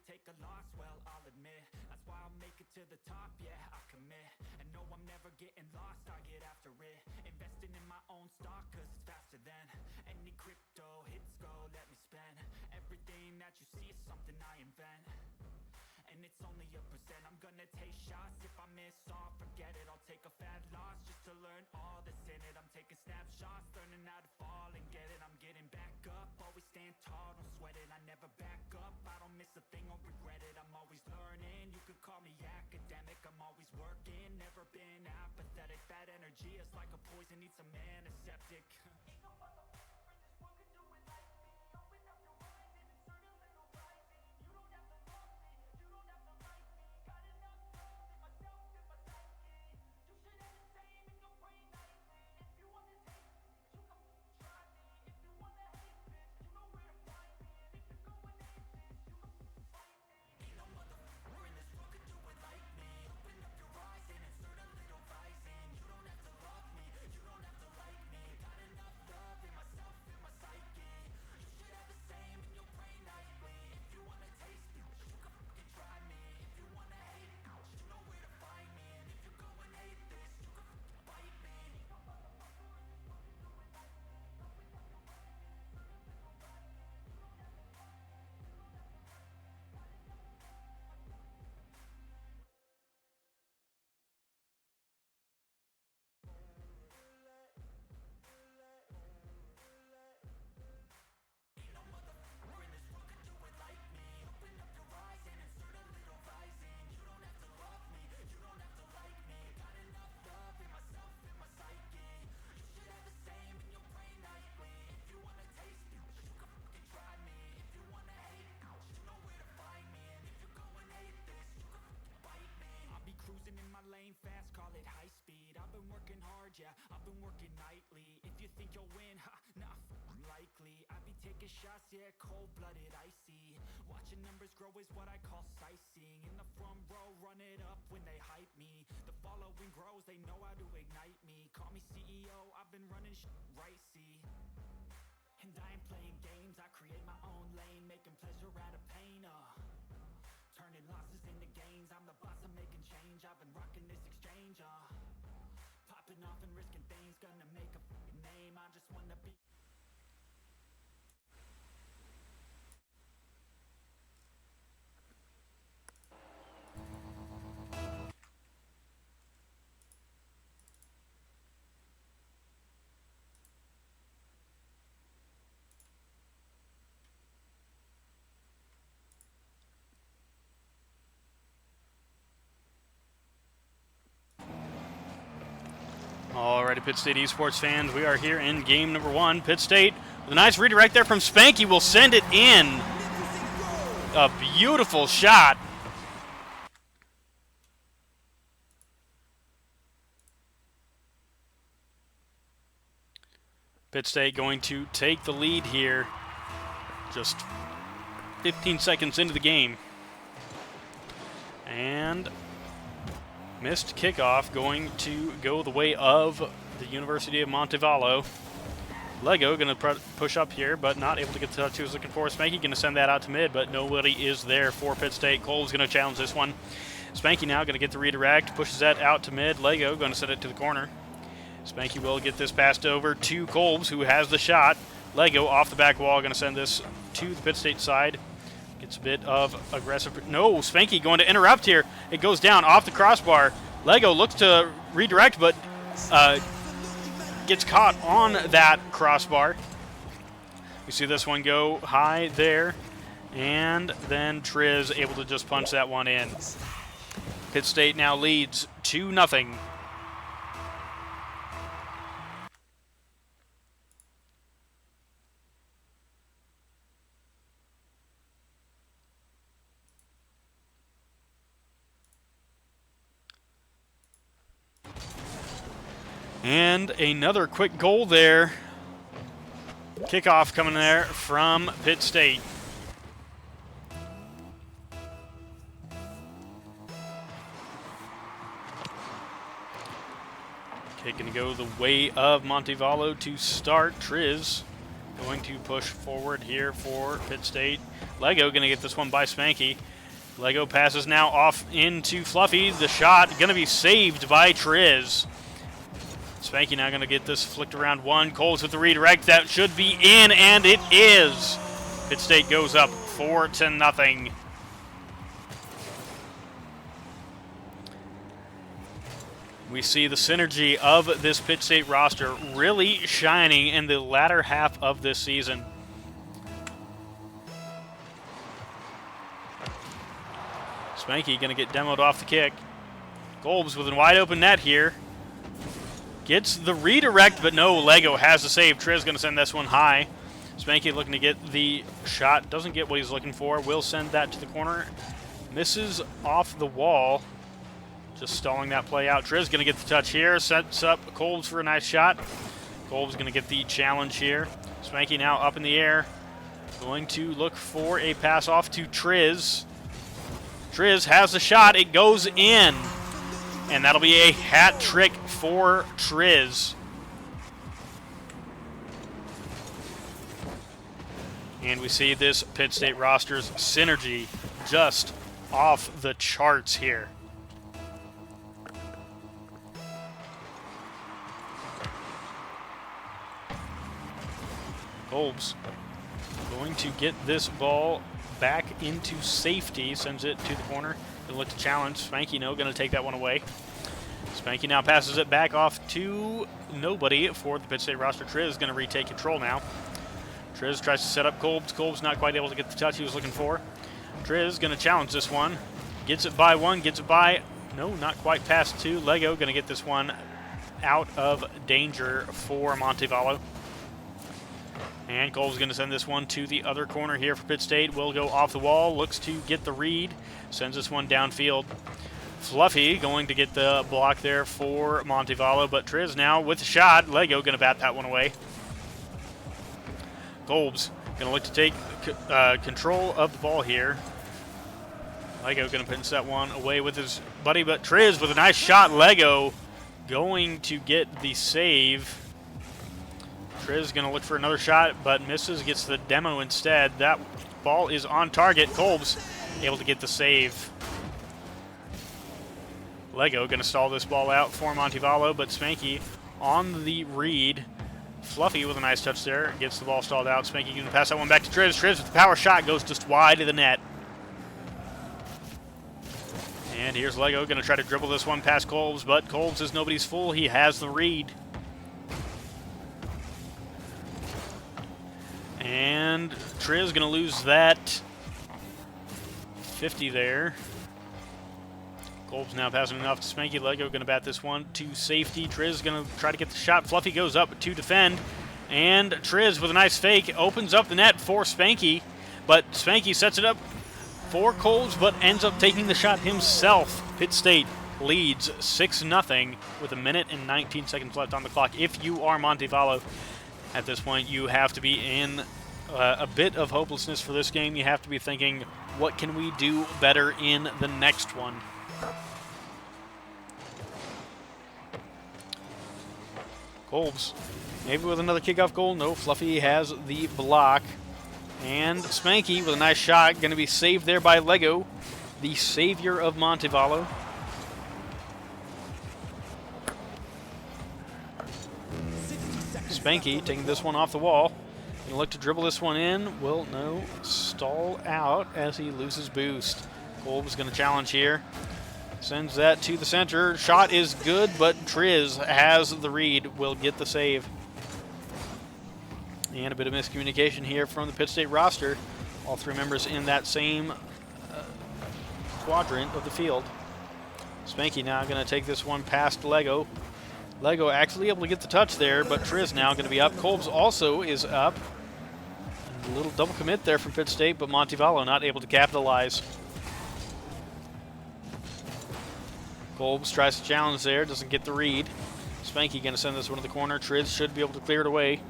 take a loss, well, I'll admit that's why I'll make it to the top, yeah, I commit. And no, I'm never getting lost, I get after it. Investing in my own stock, cause it's faster than any crypto hits go, let me spend. Everything that you see is something I invent, and it's only a percent. I'm gonna take shots, if I miss all, forget it. I'll take a fat loss just to learn all that's in it. I'm taking snapshots, learning how to fall and get it. I'm getting back up, always stand tall, don't sweat it. I never back up, I don't miss a thing or regret it. I'm always learning, you could call me academic. I'm always working, never been apathetic. That energy is like a poison, needs some antiseptic. Ain't no motherfucker in this world could do it like me. Open up your eyes and insert a little rising. You don't have to love me, you don't have to like me. Got enough love in myself, in my psyche. You should have the same in your brain nightly. If you want to take me, you can try me. If you want to hate, bitch, you know where to find me. And if you're going hate this, you can fight me. Ain't no motherfucker in this world could do it like me. Open up your eyes and insert a little rising. You don't have to love me, you don't have to like me. Got enough love in myself, in my psyche. You should have the same in your brain nightly. If you want to taste me, you can fucking try me. If you want to hate, you know where to find me. And if you're going hate this, you can fucking bite me. Ain't no motherfucker in this world could do it like me. Open up your eyes and insert a little rising. You don't have to love me, you don't have to like me. Got enough love in myself, in my psyche. Ain't no motherfucker in this world could do it like me. Open up your eyes and insert a little rising. You don't have to love me, you don't have to like me. Got enough love in myself, in my psyche. You should have the same in your brain nightly. If you wanna taste me, you can fucking try me. If you wanna hate, you know where to find me. And if you're going hate this, you can fucking bite me. I'll be cruising in my lane fast, call it high speed. I've been working hard, yeah, I've been working nightly. If you think you'll win, ha, nah, likely. I be taking shots, yeah, cold-blooded, icy. Watching numbers grow is what I call sightseeing. In the front row, run it up when they hype me. The following grows, they know how to ignite me. Call me CEO, I've been running right, see. And I ain't playing games, I create my own lane, making pleasure out of pain, turning losses into gains. I'm the boss, I'm making change. I've been rocking this exchange, popping off and risking things. Gonna make a fucking name, I just wanna be. Alrighty, Pitt State esports fans, we are here in game number one. Pitt State with a nice redirect there from Spanky will send it in. A beautiful shot. Pitt State going to take the lead here. Just 15 seconds into the game. And missed kickoff going to go the way of the University of Montevallo. Lego going to push up here, but not able to get the touch he was looking for. Spanky going to send that out to mid, but nobody is there for Pitt State. Cole's going to challenge this one. Spanky now going to get the redirect, pushes that out to mid. Lego going to send it to the corner. Spanky will get this passed over to Kolbs, who has the shot. Lego off the back wall, going to send this to the Pitt State side. Gets a bit of aggressive. No, Spanky going to interrupt here. It goes down off the crossbar. Lego looks to redirect, but gets caught on that crossbar. You see this one go high there, and then Triz able to just punch that one in. Pitt State now leads 2-0. And another quick goal there. Kickoff coming there from Pitt State. Kick going to go the way of Montevallo to start. Triz going to push forward here for Pitt State. Lego going to get this one by Spanky. Lego passes now off into Fluffy. The shot going to be saved by Triz. Spanky now going to get this flicked around one. Coles with the redirect. That should be in, and it is. Pitt State goes up 4-0. We see the synergy of this Pitt State roster really shining in the latter half of this season. Spanky going to get demoed off the kick. Golbs with a wide open net here. Gets the redirect, but no, Lego has the save. Triz going to send this one high. Spanky looking to get the shot. Doesn't get what he's looking for. Will send that to the corner. Misses off the wall. Just stalling that play out. Triz going to get the touch here. Sets up Golbs for a nice shot. Golbs going to get the challenge here. Spanky now up in the air. Going to look for a pass off to Triz. Triz has the shot. It goes in. And that'll be a hat trick for Triz. And we see this Pitt State roster's synergy just off the charts here. Golbs going to get this ball back into safety, sends it to the corner. Gonna look to challenge. Spanky, no, gonna take that one away. Spanky now passes it back off to nobody for the Pitt State roster. Triz gonna retake control now. Triz tries to set up Golbs. Golbs not quite able to get the touch he was looking for. Triz gonna challenge this one. Gets it by one, gets it by, no, not quite past two. Lego gonna get this one out of danger for Montevallo. And Cole's going to send this one to the other corner here for Pitt State. Will go off the wall, looks to get the read, sends this one downfield. Fluffy going to get the block there for Montevallo, but Triz now with the shot. Lego going to bat that one away. Golbs going to look to take control of the ball here. Lego going to pinch that one away with his buddy, but Triz with a nice shot. Lego going to get the save. Triz going to look for another shot, but misses, gets the demo instead. That ball is on target. Golbs able to get the save. Lego going to stall this ball out for Montevallo, but Spanky on the read. Fluffy with a nice touch there, gets the ball stalled out. Spanky going to pass that one back to Triz. Triz with the power shot goes just wide of the net. And here's Lego going to try to dribble this one past Golbs, but Golbs is nobody's fool. He has the read. And Triz going to lose that 50 there. Golbs now passing it off to Spanky. Lego going to bat this one to safety. Triz going to try to get the shot. Fluffy goes up to defend. And Triz with a nice fake opens up the net for Spanky. But Spanky sets it up for Golbs, but ends up taking the shot himself. Pitt State leads 6-0 with 1 minute and 19 seconds left on the clock. If you are Montevallo, at this point, you have to be in a bit of hopelessness for this game. You have to be thinking, what can we do better in the next one? Golbs, maybe with another kickoff goal. No, Fluffy has the block. And Spanky with a nice shot, going to be saved there by Lego, the savior of Montevallo. Spanky taking this one off the wall. Going to look to dribble this one in. Will no, stall out as he loses boost. Golbs going to challenge here. Sends that to the center. Shot is good, but Triz has the read. Will get the save. And a bit of miscommunication here from the Pitt State roster. All three members in that same quadrant of the field. Spanky now going to take this one past Lego. Lego actually able to get the touch there, but Triz now going to be up. Golbs also is up. A little double commit there from Pitt State, but Montevallo not able to capitalize. Golbs tries to challenge there, doesn't get the read. Spanky going to send this one to the corner. Triz should be able to clear it away.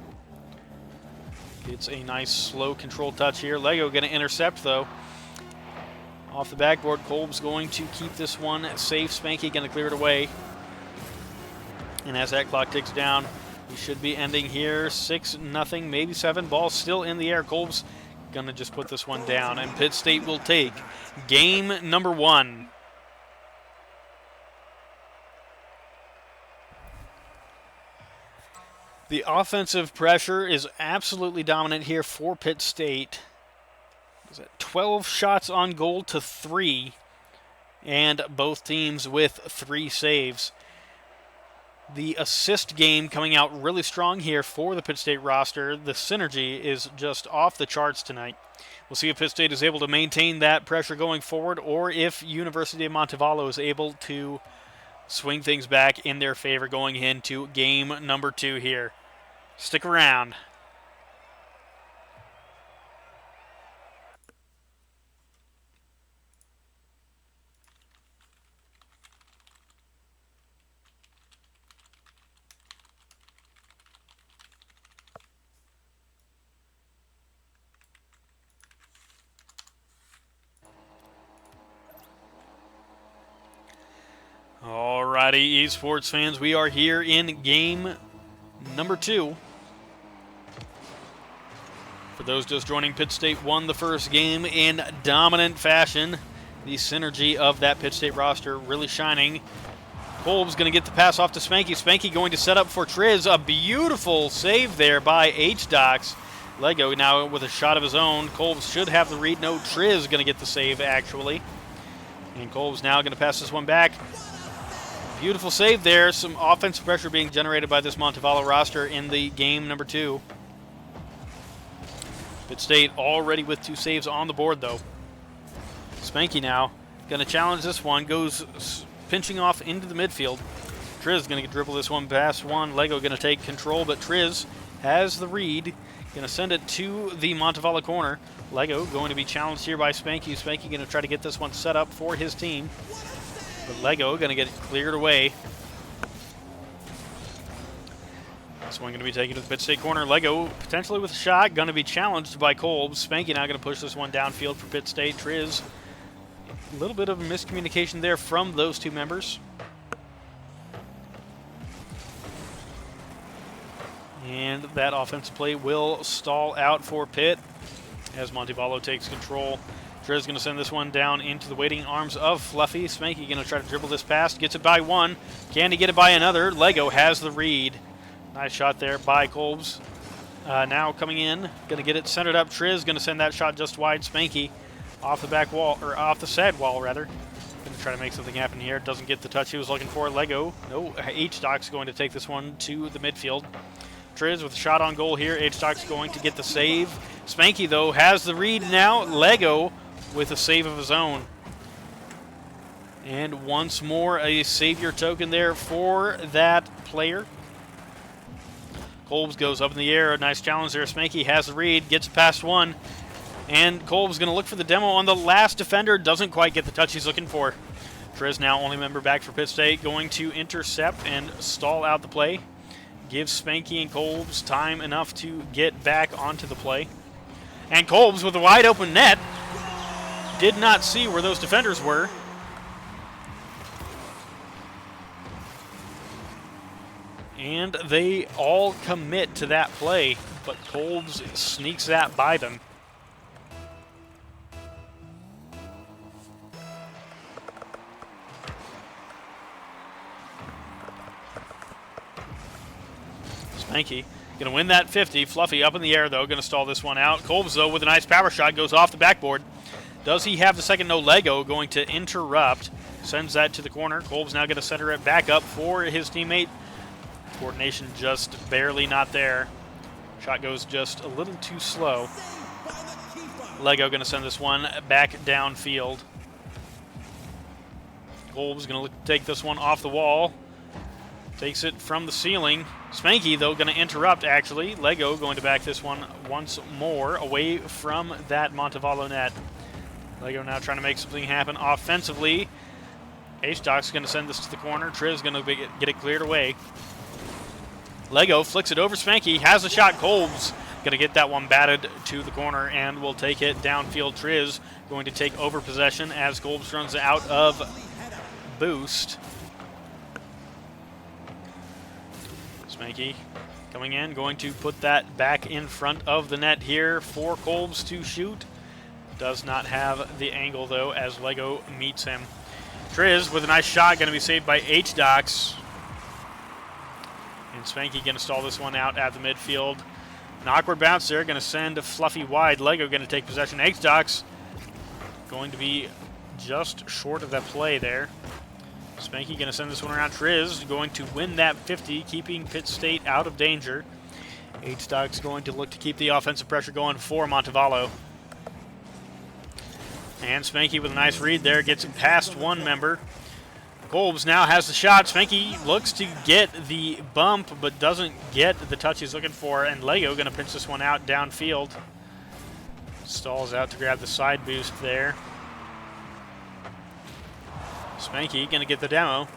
Gets a nice slow control touch here. Lego going to intercept though. Off the backboard, Golbs going to keep this one safe. Spanky going to clear it away. And as that clock ticks down, we should be ending here 6-0, maybe 7. Ball still in the air. Golbs gonna just put this one down, and Pitt State will take game number 1. The offensive pressure is absolutely dominant here for Pitt State. 12 shots on goal to 3, and both teams with 3 saves. The assist game coming out really strong here for the Pitt State roster. The synergy is just off the charts tonight. We'll see if Pitt State is able to maintain that pressure going forward, or if University of Montevallo is able to swing things back in their favor going into game number 2 here. Stick around. Alrighty, esports fans, we are here in game number 2. For those just joining, Pitt State won the first game in dominant fashion. The synergy of that Pitt State roster really shining. Kolb's going to get the pass off to Spanky. Spanky going to set up for Triz. A beautiful save there by H-Docs. Lego now with a shot of his own. Kolb should have the read. No, Triz going to get the save, actually. And Kolb's now going to pass this one back. Beautiful save there. Some offensive pressure being generated by this Montevallo roster in the game number 2. Pitt State already with 2 saves on the board, though. Spanky now going to challenge this one. Goes pinching off into the midfield. Triz going to dribble this one past one. Lego going to take control, but Triz has the read. Going to send it to the Montevallo corner. Lego going to be challenged here by Spanky. Spanky going to try to get this one set up for his team. But Lego going to get it cleared away. This one going to be taken to the Pitt State corner. Lego potentially with a shot. Going to be challenged by Kolb. Spanky now going to push this one downfield for Pitt State. Triz. A little bit of a miscommunication there from those 2 members. And that offensive play will stall out for Pitt as Montevallo takes control. Triz going to send this one down into the waiting arms of Fluffy. Spanky going to try to dribble this past. Gets it by one. Can he get it by another? Lego has the read. Nice shot there by Kolb's. Now coming in. Going to get it centered up. Triz going to send that shot just wide. Spanky off the back wall, or off the side wall, rather. Going to try to make something happen here. Doesn't get the touch he was looking for. Lego. No, H-Doc's going to take this one to the midfield. Triz with a shot on goal here. H-Doc's going to get the save. Spanky, though, has the read now. Lego with a save of his own. And once more, a savior token there for that player. Kolb's goes up in the air. A nice challenge there. Spanky has the read, gets it past one. And Kolb's going to look for the demo on the last defender. Doesn't quite get the touch he's looking for. Triz, now only member back for Pitt State, going to intercept and stall out the play. Gives Spanky and Kolb's time enough to get back onto the play. And Kolb's with a wide open net. Did not see where those defenders were. And they all commit to that play, but Kolb's sneaks that by them. Spanky going to win that 50. Fluffy up in the air, though. Going to stall this one out. Kolb's, though, with a nice power shot, goes off the backboard. Does he have the second? No. Lego going to interrupt. Sends that to the corner. Kolb's now going to center it back up for his teammate. Coordination just barely not there. Shot goes just a little too slow. Lego going to send this one back downfield. Kolb's going to take this one off the wall. Takes it from the ceiling. Spanky, though, going to interrupt, actually. Lego going to back this one once more away from that Montevallo net. Lego now trying to make something happen offensively. H-Doc's going to send this to the corner. Triz going to get it cleared away. Lego flicks it over. Spanky has a shot. Kolb's going to get that one batted to the corner and will take it downfield. Triz going to take over possession as Kolb's runs out of boost. Spanky Coming in, going to put that back in front of the net here for Kolbs to shoot. Does not have the angle, though, as Lego meets him. Triz with a nice shot, going to be saved by H-Docs. And Spanky going to stall this one out at the midfield. An awkward bounce there, going to send Fluffy wide. Lego going to take possession. H-Docs going to be just short of that play there. Spanky going to send this one around. Triz going to win that 50, keeping Pitt State out of danger. H-Docs going to look to keep the offensive pressure going for Montevallo. And Spanky with a nice read there, gets it past one member. Kolbs now has the shot. Spanky looks to get the bump, but doesn't get the touch he's looking for. And Lego going to pinch this one out downfield. Stalls out to grab the side boost there. Spanky going to get the demo.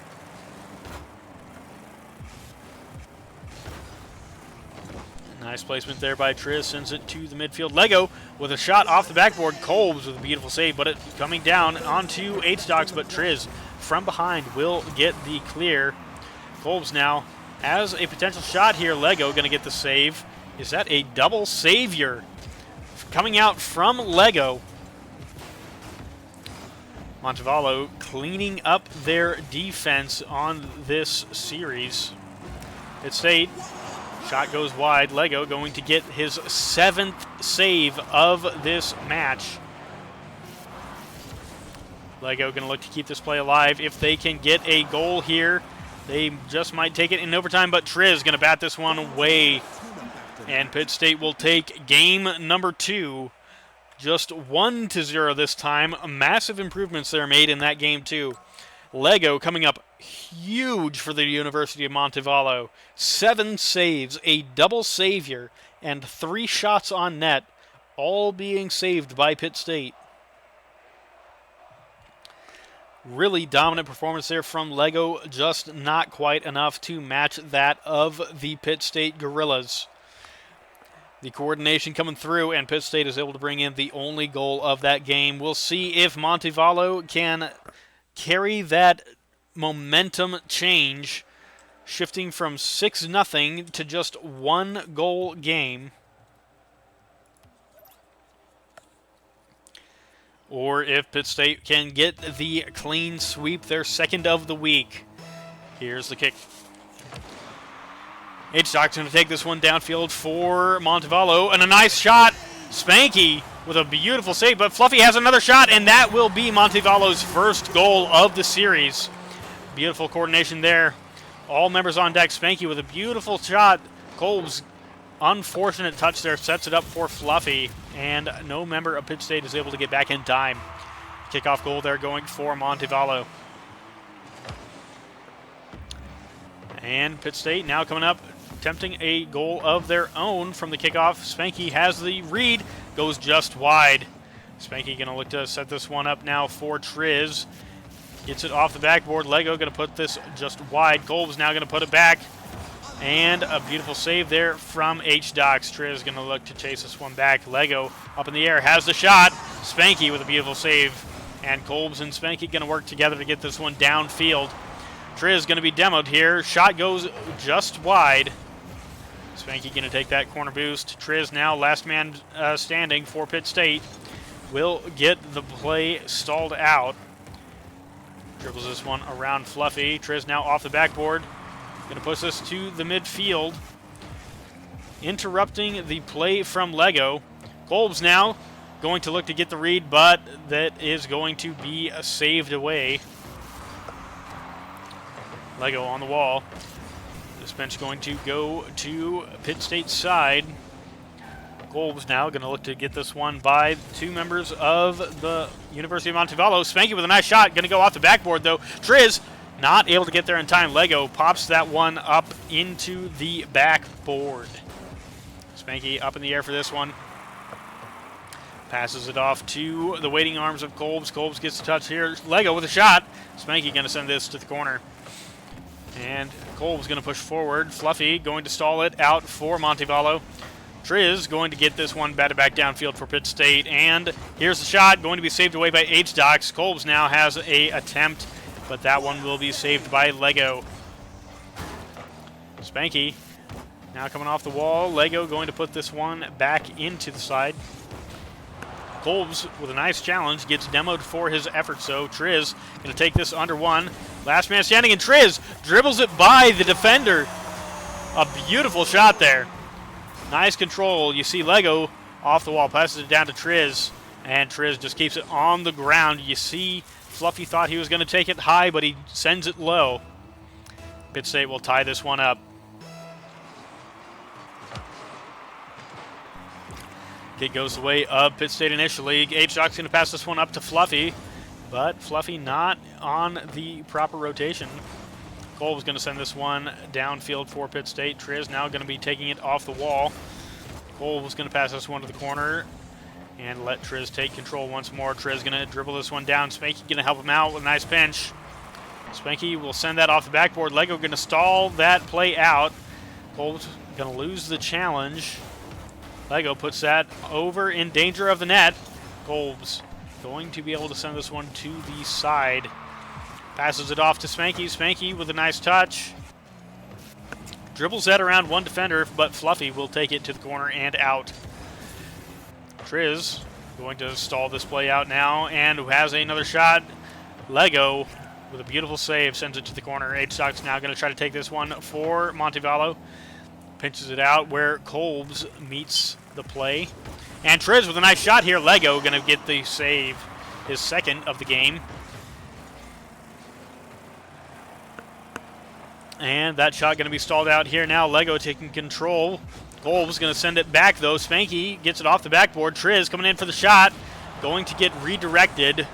Nice placement there by Triz, sends it to the midfield. Lego with a shot off the backboard. Kolbs with a beautiful save, but it coming down onto H-Docs, but Triz from behind will get the clear. Kolbs now has a potential shot here. Lego going to get the save. Is that a double savior coming out from Lego? Montevallo cleaning up their defense on this series. Pitt State. Shot goes wide. Lego going to get his 7th save of this match. Lego going to look to keep this play alive. If they can get a goal here, they just might take it in overtime, but Triz going to bat this one away. And Pitt State will take game number 2. Just 1-0 this time. Massive improvements there made in that game, too. Lego coming up huge for the University of Montevallo. 7 saves, a double savior, and 3 shots on net, all being saved by Pitt State. Really dominant performance there from Lego, just not quite enough to match that of the Pitt State Gorillas. The coordination coming through, and Pitt State is able to bring in the only goal of that game. We'll see if Montevallo can carry that momentum change, shifting from 6-0 to just 1 goal game. Or if Pitt State can get the clean sweep, their 2nd of the week. Here's the kick. H-Docs going to take this one downfield for Montevallo, and a nice shot. Spanky with a beautiful save, but Fluffy has another shot, and that will be Montevallo's 1st goal of the series. Beautiful coordination there. All members on deck. Spanky with a beautiful shot. Kolbs, unfortunate touch there, sets it up for Fluffy, and no member of Pitt State is able to get back in time. Kickoff goal there going for Montevallo. And Pitt State now coming up, attempting a goal of their own from the kickoff. Spanky has the read, goes just wide. Spanky going to look to set this one up now for Triz. Gets it off the backboard. Lego going to put this just wide. Kolbs now going to put it back. And a beautiful save there from H-Docs. Triz going to look to chase this one back. Lego up in the air, has the shot. Spanky with a beautiful save. And Kolbs and Spanky going to work together to get this one downfield. Triz going to be demoed here. Shot goes just wide. Spanky going to take that corner boost. Triz now last man standing for Pitt State. Will get the play stalled out. Dribbles this one around Fluffy. Triz now off the backboard. Going to push this to the midfield. Interrupting the play from Lego. Kolbs now going to look to get the read, but that is going to be saved away. Lego on the wall. This bench going to go to Pitt State's side. Kolbs now going to look to get this one by 2 members of the University of Montevallo. Spanky with a nice shot. Going to go off the backboard, though. Triz not able to get there in time. Lego pops that one up into the backboard. Spanky up in the air for this one. Passes it off to the waiting arms of Kolbs. Kolbs gets the touch here. Lego with a shot. Spanky going to send this to the corner. And Kolbs going to push forward. Fluffy going to stall it out for Montevallo. Triz going to get this one batted back downfield for Pitt State. And here's the shot, going to be saved away by H-Docs. Kolbs now has a attempt, but that one will be saved by Lego. Spanky Now coming off the wall, Lego going to put this one back into the side. Kolbs with a nice challenge, gets demoed for his efforts, so Triz going to take this under one. Last man standing, and Triz dribbles it by the defender. A beautiful shot there. Nice control. You see Lego off the wall, passes it down to Triz, and Triz just keeps it on the ground. You see Fluffy thought he was going to take it high, but he sends it low. Pitt State will tie this one up. Kick goes the way of Pitt State initially. H-Shock's going to pass this one up to Fluffy, but Fluffy not on the proper rotation. Cole was going to send this one downfield for Pitt State. Triz now going to be taking it off the wall. Cole was going to pass this one to the corner and let Triz take control once more. Triz going to dribble this one down. Spanky going to help him out with a nice pinch. Spanky will send that off the backboard. Lego going to stall that play out. Cole's going to lose the challenge. Lego puts that over in danger of the net. Kolbs going to be able to send this one to the side. Passes it off to Spanky. Spanky with a nice touch. Dribbles that around one defender, but Fluffy will take it to the corner and out. Triz going to stall this play out now and has another shot. Lego with a beautiful save sends it to the corner. H-Sock's now going to try to take this one for Montevallo. Pinches it out where Kolbs meets the play. And Triz with a nice shot here. Lego going to get the save, his second of the game. And that shot going to be stalled out here now. Lego taking control. Kolbs going to send it back though. Spanky gets it off the backboard. Triz coming in for the shot. Going to get redirected.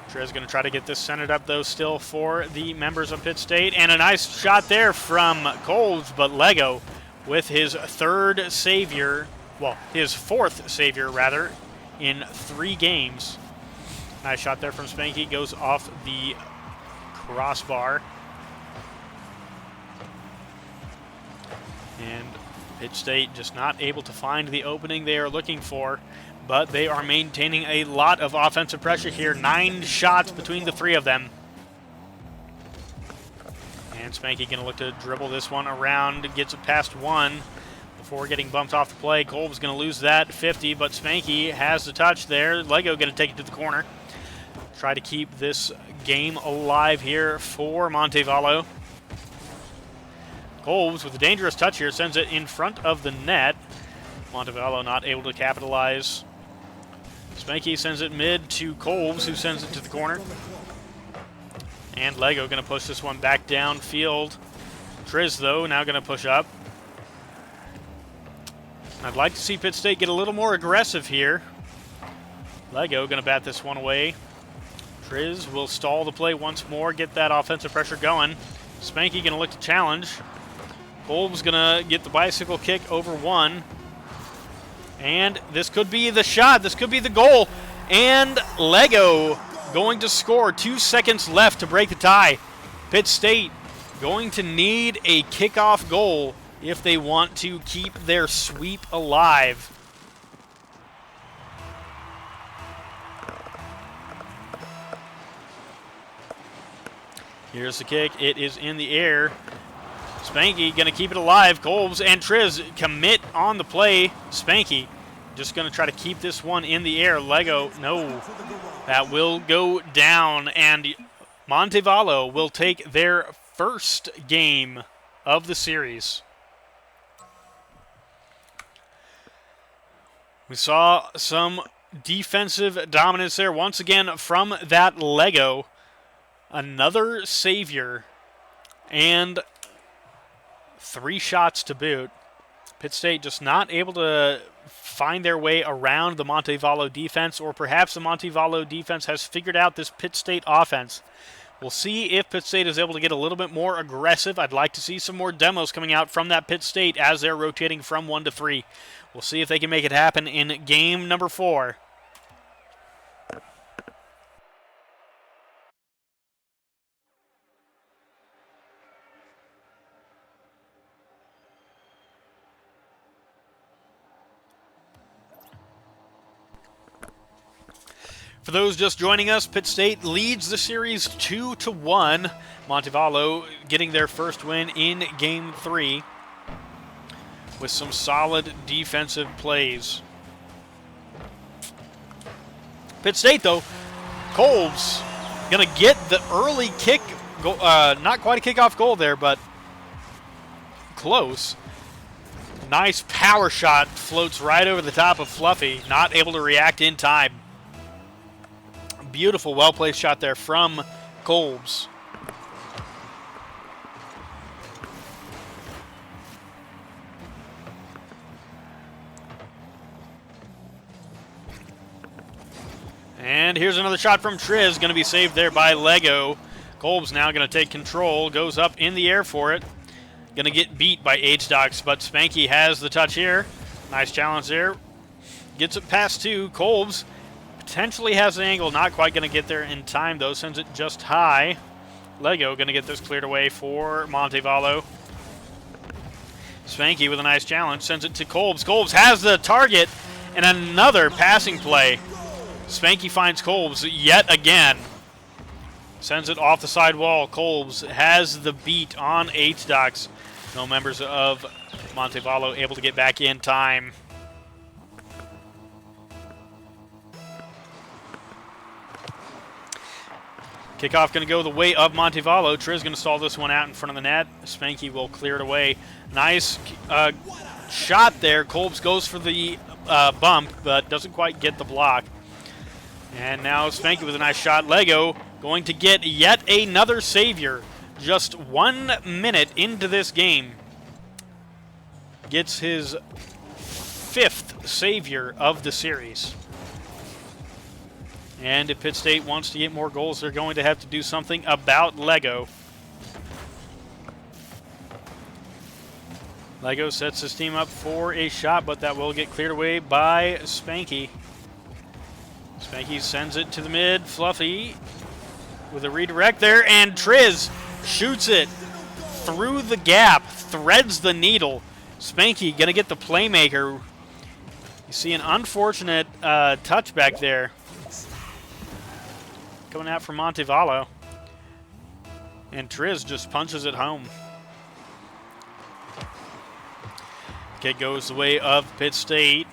Triz going to try to get this centered up though still for the members of Pitt State. And a nice shot there from Kolbs, but Lego with his third savior, well, his fourth savior rather, in 3 games. Nice shot there from Spanky. Goes off the crossbar. And Pitt State just not able to find the opening they are looking for, but they are maintaining a lot of offensive pressure here. 9 shots between the 3 of them. And Spanky going to look to dribble this one around, gets it past one before getting bumped off the play. Kolb's going to lose that 50, but Spanky has the touch there. Lego going to take it to the corner. Try to keep this game alive here for Montevallo. Kolbs with a dangerous touch here sends it in front of the net. Montevallo not able to capitalize. Spanky sends it mid to Kolbs, who sends it to the corner. And Lego going to push this one back downfield. Triz, though, now going to push up. I'd like to see Pitt State get a little more aggressive here. Lego going to bat this one away. Triz will stall the play once more, get that offensive pressure going. Spanky going to look to challenge. Kolb's going to get the bicycle kick over one. And this could be the shot. This could be the goal. And Lego going to score. 2 seconds left to break the tie. Pitt State going to need a kickoff goal if they want to keep their sweep alive. Here's the kick. It is in the air. Spanky going to keep it alive. Kolbs and Triz commit on the play. Spanky just going to try to keep this one in the air. Lego, no. That will go down. And Montevallo will take their first game of the series. We saw some defensive dominance there once again from that Lego. Another savior and 3 shots to boot. Pitt State just not able to find their way around the Montevallo defense, or perhaps the Montevallo defense has figured out this Pitt State offense. We'll see if Pitt State is able to get a little bit more aggressive. I'd like to see some more demos coming out from that Pitt State as they're rotating from 1 to 3. We'll see if they can make it happen in game number 4. For those just joining us, Pitt State leads the series 2-1. Montevallo getting their first win in Game 3. with some solid defensive plays. Pitt State, though, Kolb's going to get the early kick, not quite a kickoff goal there, but close. Nice power shot, floats right over the top of Fluffy, not able to react in time. Beautiful, well-placed shot there from Kolb's. And here's another shot from Triz, going to be saved there by Lego. Kolb's now going to take control, goes up in the air for it. Going to get beat by H-Docs, but Spanky has the touch here. Nice challenge there. Gets it past two. Kolb's potentially has an angle, not quite going to get there in time, though. Sends it just high. Lego going to get this cleared away for Montevallo. Spanky with a nice challenge, sends it to Kolb's. Kolb's has the target, and another passing play. Spanky finds Kolb's yet again. Sends it off the side wall. Kolb's has the beat on H-Docs. No members of Montevallo able to get back in time. Kickoff going to go the way of Montevallo. Triz going to stall this one out in front of the net. Spanky will clear it away. Nice shot there. Kolb's goes for the bump, but doesn't quite get the block. And now Spanky with a nice shot. Lego going to get yet another savior. Just 1 minute into this game. Gets his 5th savior of the series. And if Pitt State wants to get more goals, they're going to have to do something about Lego. Lego sets his team up for a shot, but that will get cleared away by Spanky. Spanky sends it to the mid. Fluffy with a redirect there, and Triz shoots it through the gap, threads the needle. Spanky going to get the playmaker. You see an unfortunate touchback there. Coming out from Montevallo. And Triz just punches it home. Kick goes the way of Pitt State.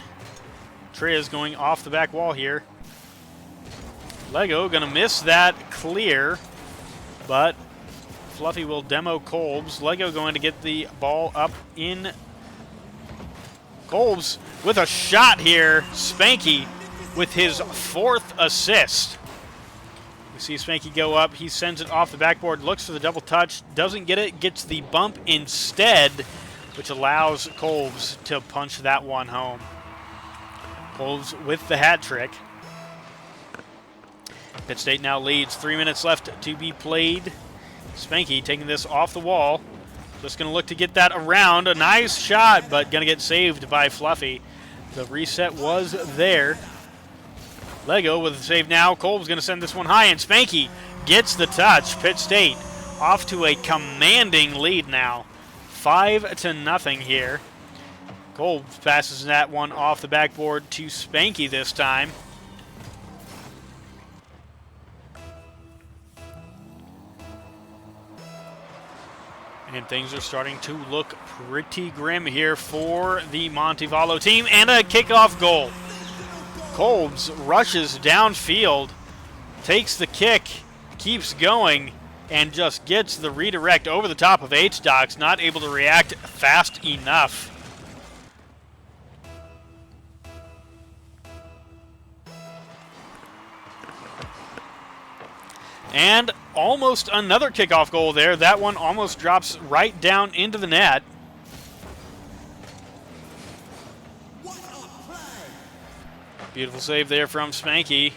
Triz going off the back wall here. Lego going to miss that clear, but Fluffy will demo Kolb's. Lego going to get the ball up in. Kolb's with a shot here. Spanky with his 4th assist. We see Spanky go up. He sends it off the backboard, looks for the double touch, doesn't get it, gets the bump instead, which allows Kolb's to punch that one home. Kolb's with the hat trick. Pitt State now leads. 3 minutes left to be played. Spanky taking this off the wall. Just going to look to get that around. A nice shot, but going to get saved by Fluffy. The reset was there. Lego with the save now. Kolb's going to send this one high, and Spanky gets the touch. Pitt State off to a commanding lead now. 5-0 here. Kolb passes that one off the backboard to Spanky this time. And things are starting to look pretty grim here for the Montevallo team. And a kickoff goal. Kolb's rushes downfield, takes the kick, keeps going, and just gets the redirect over the top of H-Docs, not able to react fast enough. And almost another kickoff goal there. That one almost drops right down into the net. Beautiful save there from Spanky.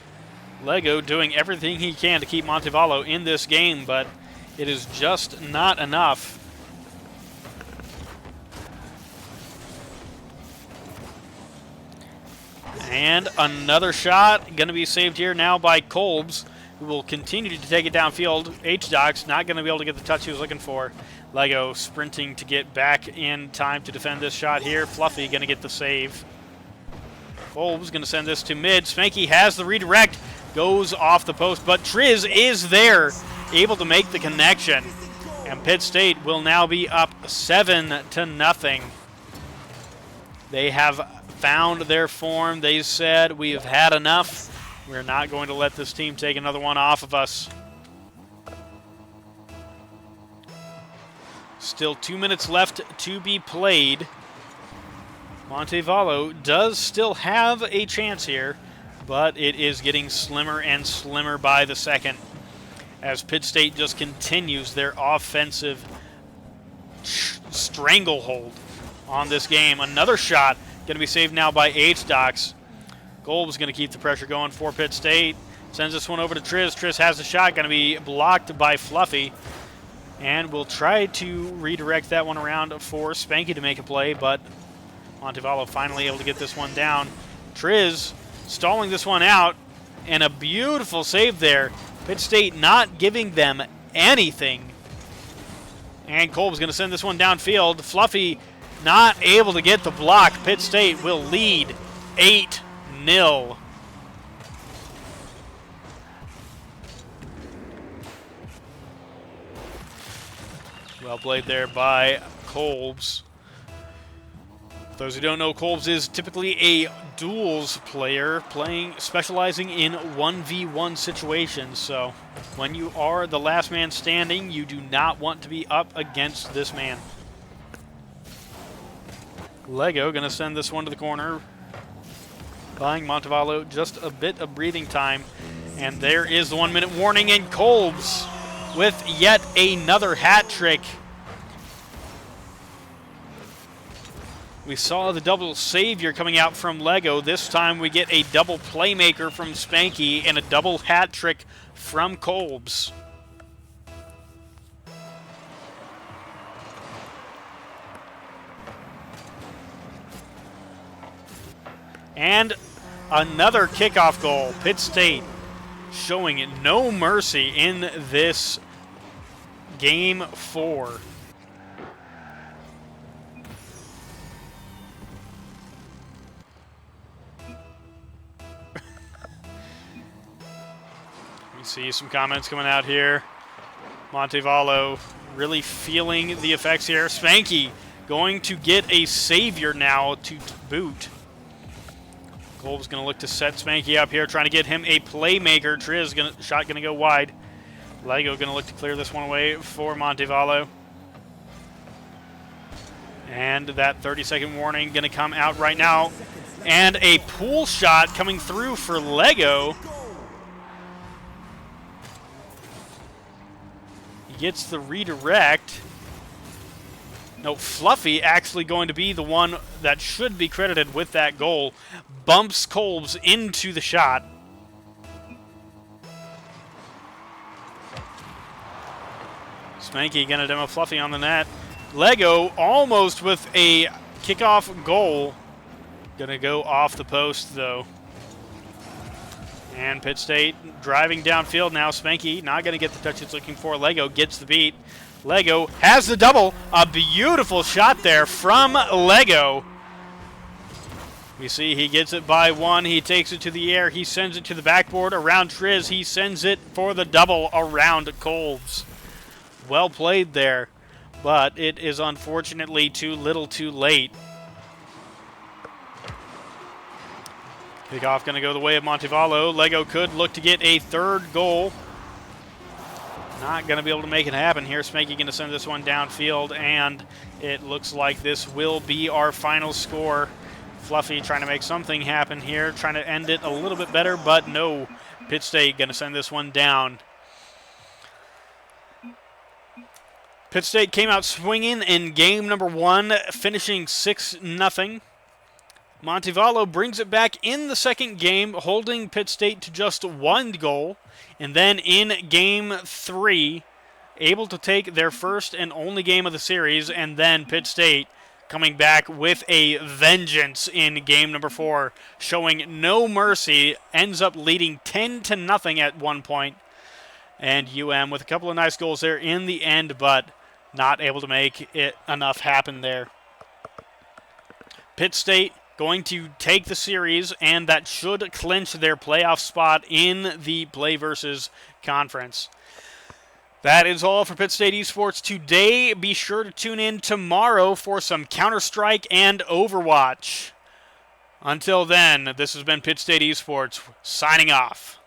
Lego doing everything he can to keep Montevallo in this game, but it is just not enough. And another shot going to be saved here now by Kolb's, who will continue to take it downfield. H-Docs not going to be able to get the touch he was looking for. Lego sprinting to get back in time to defend this shot here. Fluffy going to get the save. Kolb's going to send this to mid. Spanky has the redirect, goes off the post, but Triz is there, able to make the connection. And Pitt State will now be up 7-0. They have found their form. They said, we have had enough. We're not going to let this team take another one off of us. Still 2 minutes left to be played. Montevallo does still have a chance here, but it is getting slimmer and slimmer by the second as Pitt State just continues their offensive stranglehold on this game. Another shot going to be saved now by H-Docs. Golb's going to keep the pressure going for Pitt State. Sends this one over to Triz. Triz has the shot, going to be blocked by Fluffy. And we'll try to redirect that one around for Spanky to make a play, but Montevallo finally able to get this one down. Triz stalling this one out, and a beautiful save there. Pitt State not giving them anything. And Kolb's going to send this one downfield. Fluffy not able to get the block. Pitt State will lead 8-0. Well played there by Kolbs. For those who don't know, Kolbs is typically a duels player, specializing in 1v1 situations. So when you are the last man standing, you do not want to be up against this man. Lego going to send this one to the corner, buying Montevallo just a bit of breathing time. And there is the 1 minute warning, and Kolbs with yet another hat trick. We saw the double savior coming out from Lego. This time we get a double playmaker from Spanky and a double hat trick from Kolbs. And another kickoff goal. Pitt State showing no mercy in this game 4. We see some comments coming out here. Montevallo really feeling the effects here. Spanky going to get a savior now to boot. Kolb's going to look to set Spanky up here, trying to get him a playmaker. Triz shot going to go wide. Lego going to look to clear this one away for Montevallo. And that 30-second warning going to come out right now. And a pool shot coming through for Lego. He gets the redirect. No, Fluffy actually going to be the one that should be credited with that goal. Bumps Kolbs into the shot. Spanky going to demo Fluffy on the net. Lego almost with a kickoff goal. Going to go off the post, though. And Pitt State driving downfield now. Spanky not going to get the touch it's looking for. Lego gets the beat. Lego has the double. A beautiful shot there from Lego. We see he gets it by one. He takes it to the air. He sends it to the backboard around Triz. He sends it for the double around Kolbs. Well played there, but it is unfortunately too little too late. Kickoff going to go the way of Montevallo. Lego could look to get a third goal. Not going to be able to make it happen here. Spanky going to send this one downfield, and it looks like this will be our final score. Fluffy trying to make something happen here, trying to end it a little bit better, but no. Pitt State going to send this one down. Pitt State came out swinging in game number 1, finishing 6-0. Montevallo brings it back in the second game, holding Pitt State to just 1 goal. And then in game 3, able to take their first and only game of the series. And then Pitt State coming back with a vengeance in game number 4, showing no mercy, ends up leading 10-0 at one point. And UM with a couple of nice goals there in the end, but not able to make it enough happen there. Pitt State going to take the series, and that should clinch their playoff spot in the PlayVS conference. That is all for Pitt State Esports today. Be sure to tune in tomorrow for some Counter-Strike and Overwatch. Until then, this has been Pitt State Esports signing off.